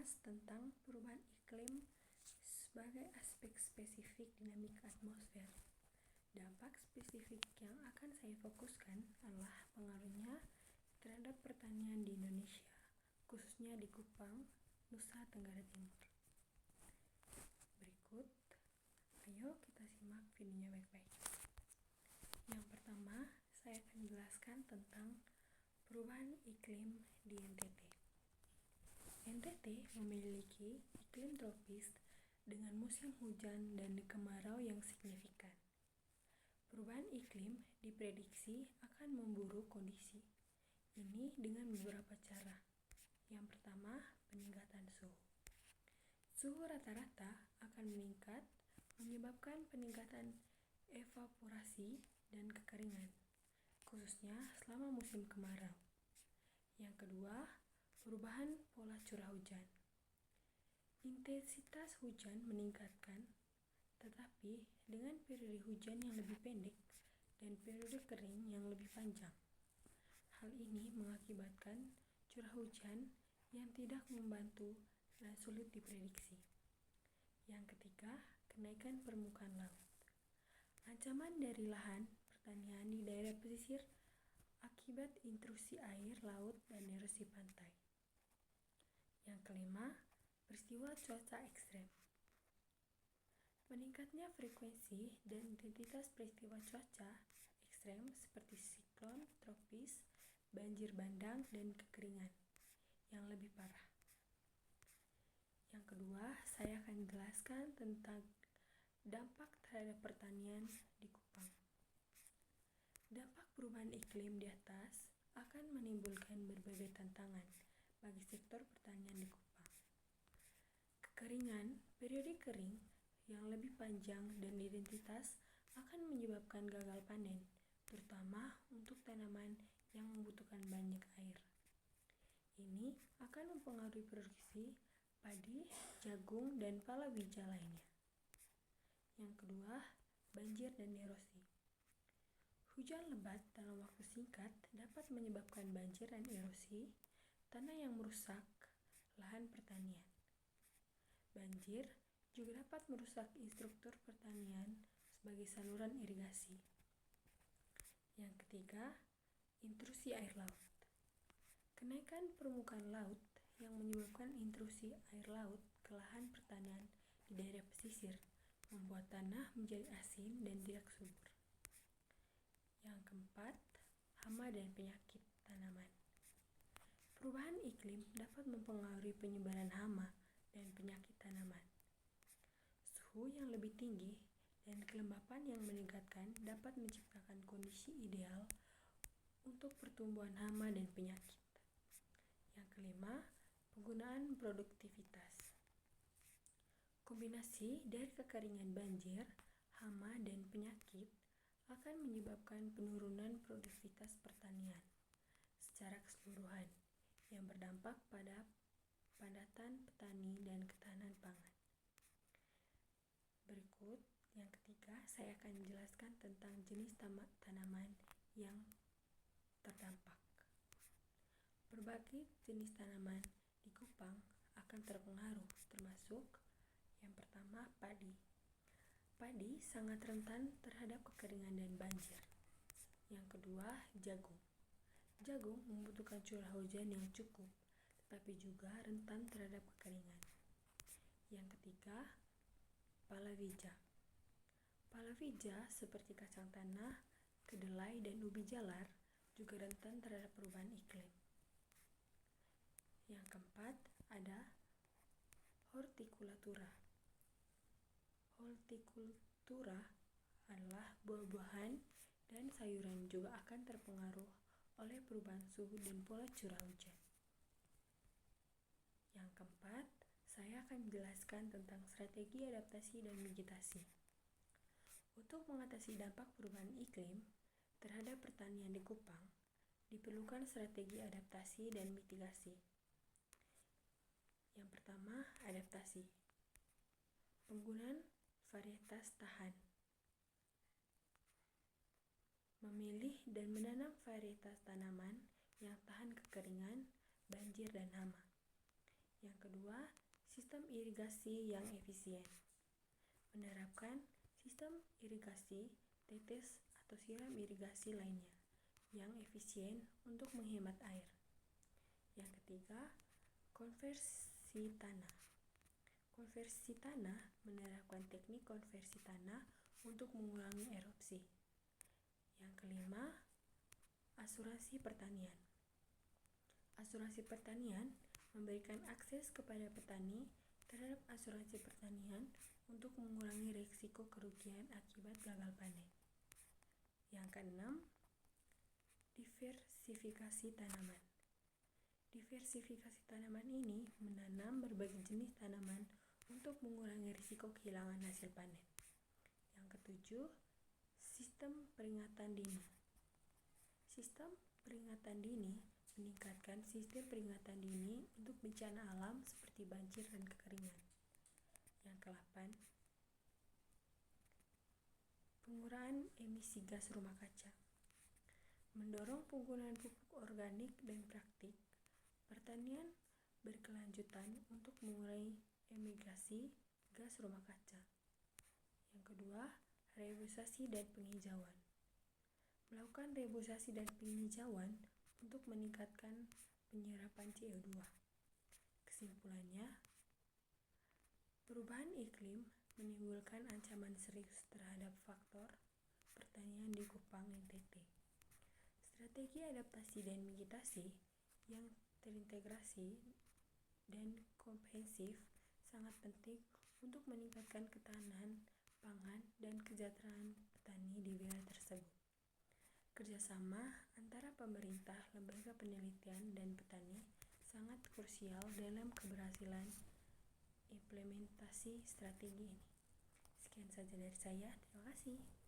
membahas tentang perubahan iklim sebagai aspek spesifik dinamika atmosfer. Dampak spesifik yang akan saya fokuskan adalah pengaruhnya terhadap pertanian di Indonesia, khususnya di Kupang, Nusa Tenggara Timur. Berikut, ayo kita simak videonya baik-baik. Yang pertama, saya akan jelaskan tentang perubahan iklim di NTT. NTT memiliki iklim tropis dengan musim hujan dan kemarau yang signifikan. Perubahan iklim diprediksi akan memburuk kondisi ini dengan beberapa cara. Yang pertama, peningkatan suhu. Suhu rata-rata akan meningkat, menyebabkan peningkatan evaporasi dan kekeringan, khususnya selama musim kemarau. Yang kedua, perubahan pola curah hujan. Intensitas hujan meningkatkan, tetapi dengan periode hujan yang lebih pendek dan periode kering yang lebih panjang. Hal ini mengakibatkan curah hujan yang tidak membantu dan sulit diprediksi. Yang ketiga, kenaikan permukaan laut. Ancaman dari lahan pertanian di daerah pesisir akibat intrusi air laut dan erosi pantai. Yang kelima, peristiwa cuaca ekstrem. Meningkatnya frekuensi dan intensitas peristiwa cuaca ekstrem seperti siklon tropis, banjir bandang, dan kekeringan yang lebih parah. Yang kedua, saya akan jelaskan tentang dampak terhadap pertanian di Kupang. Dampak perubahan iklim di atas akan menimbulkan berbagai tantangan bagi sektor pertanian di Kupang. Kekeringan, periode kering yang lebih panjang dan identitas akan menyebabkan gagal panen, terutama untuk tanaman yang membutuhkan banyak air. Ini akan mempengaruhi produksi padi, jagung, dan palawija lainnya. Yang kedua, banjir dan erosi. Hujan lebat dalam waktu singkat dapat menyebabkan banjir dan erosi tanah yang merusak lahan pertanian. Banjir juga dapat merusak infrastruktur pertanian sebagai saluran irigasi. Yang ketiga, intrusi air laut. Kenaikan permukaan laut yang menyebabkan intrusi air laut ke lahan pertanian di daerah pesisir membuat tanah menjadi asin dan tidak subur. Yang keempat, hama dan penyakit tanaman. Perubahan iklim dapat mempengaruhi penyebaran hama dan penyakit tanaman. Suhu yang lebih tinggi dan kelembapan yang meningkatkan dapat menciptakan kondisi ideal untuk pertumbuhan hama dan penyakit. Yang kelima, penggunaan produktivitas. Kombinasi dari kekeringan, banjir, hama, dan penyakit akan menyebabkan penurunan produktivitas pertanian secara keseluruhan yang berdampak pada pendapatan petani dan ketahanan pangan. Berikut yang ketiga, saya akan menjelaskan tentang jenis tanaman yang terdampak. Berbagai jenis tanaman di Kupang akan terpengaruh, termasuk yang pertama, padi. Padi sangat rentan terhadap kekeringan dan banjir. Yang kedua, jagung. Jagung membutuhkan curah hujan yang cukup, tetapi juga rentan terhadap kekeringan. Yang ketiga, palawija. Palawija seperti kacang tanah, kedelai, dan ubi jalar juga rentan terhadap perubahan iklim. Yang keempat, ada hortikultura. Hortikultura adalah buah-buahan dan sayuran juga akan terpengaruh oleh perubahan suhu dan pola curah hujan. Yang keempat, saya akan menjelaskan tentang strategi adaptasi dan mitigasi. Untuk mengatasi dampak perubahan iklim terhadap pertanian di Kupang, diperlukan strategi adaptasi dan mitigasi. Yang pertama, adaptasi. Penggunaan varietas tahan. Memilih dan menanam varietas tanaman yang tahan kekeringan, banjir, dan hama. Yang kedua, sistem irigasi yang efisien. Menerapkan sistem irigasi tetes atau siram irigasi lainnya yang efisien untuk menghemat air. Yang ketiga, konversi tanah. Konversi tanah menerapkan teknik konversi tanah untuk mengurangi erupsi. Yang kelima, asuransi pertanian. Asuransi pertanian memberikan akses kepada petani terhadap asuransi pertanian untuk mengurangi risiko kerugian akibat gagal panen. Yang keenam, diversifikasi tanaman. Diversifikasi tanaman ini menanam berbagai jenis tanaman untuk mengurangi risiko kehilangan hasil panen. Yang ketujuh, sistem peringatan dini. Sistem peringatan dini meningkatkan sistem peringatan dini untuk bencana alam seperti banjir dan kekeringan. Yang ke-8, pengurangan emisi gas rumah kaca. Mendorong penggunaan pupuk organik dan praktik pertanian berkelanjutan untuk mengurangi emisi gas rumah kaca. Yang kedua, reboisasi dan penghijauan. Melakukan reboisasi dan penghijauan untuk meningkatkan penyerapan CO2. Kesimpulannya, perubahan iklim menimbulkan ancaman serius terhadap faktor pertanian di Kupang NTT. Strategi adaptasi dan mitigasi yang terintegrasi dan komprehensif sangat penting untuk meningkatkan ketahanan pangan dan kesejahteraan petani di wilayah tersebut. Kerjasama antara pemerintah, lembaga penelitian, dan petani sangat krusial dalam keberhasilan implementasi strategi ini. Sekian saja dari saya, terima kasih.